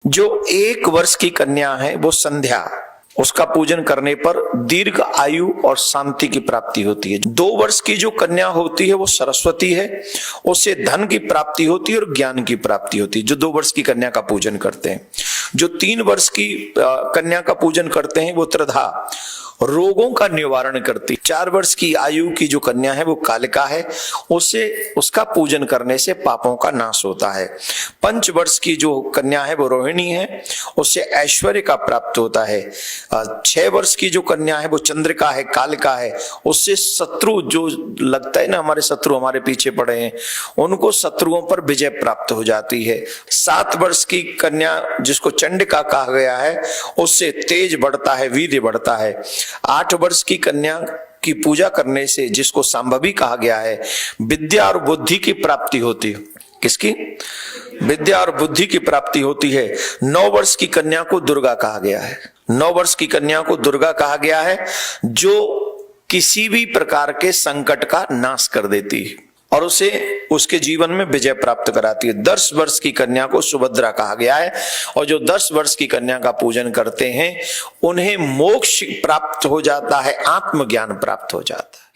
जो 1 वर्ष की कन्या है वो संध्या, उसका पूजन करने पर दीर्घ आयु और शांति की प्राप्ति होती है। 2 वर्ष की जो कन्या होती है वो सरस्वती है, उससे धन की प्राप्ति होती है और ज्ञान की प्राप्ति होती है, जो 2 वर्ष की कन्या का पूजन करते हैं। जो 3 वर्ष की कन्या का पूजन करते हैं वो त्रिधा, रोगों का निवारण करती। 4 वर्ष की आयु की जो कन्या है वो कालिका है, उससे उसका पूजन करने से पापों का नाश होता है। 5 वर्ष की जो कन्या है वो रोहिणी है, उससे ऐश्वर्य का प्राप्त होता है। 6 वर्ष की जो कन्या है वो चंद्रिका है, कालिका है, उससे शत्रु जो लगता है ना हमारे शत्रु हमारे पीछे पड़े हैं उनको शत्रुओं पर विजय प्राप्त हो जाती है। 7 वर्ष की कन्या जिसको चंडिका कहा गया है, उससे तेज बढ़ता है, वीर्य बढ़ता है। 8 वर्ष की कन्या की पूजा करने से, जिसको संभवी कहा गया है, विद्या और बुद्धि की प्राप्ति होती है। किसकी? विद्या और बुद्धि की प्राप्ति होती है। 9 वर्ष की कन्या को दुर्गा कहा गया है। 9 वर्ष की कन्या को दुर्गा कहा गया है, जो किसी भी प्रकार के संकट का नाश कर देती है और उसे उसके जीवन में विजय प्राप्त कराती है। 10 वर्ष की कन्या को सुभद्रा कहा गया है और जो 10 वर्ष की कन्या का पूजन करते हैं उन्हें मोक्ष प्राप्त हो जाता है, आत्मज्ञान प्राप्त हो जाता है।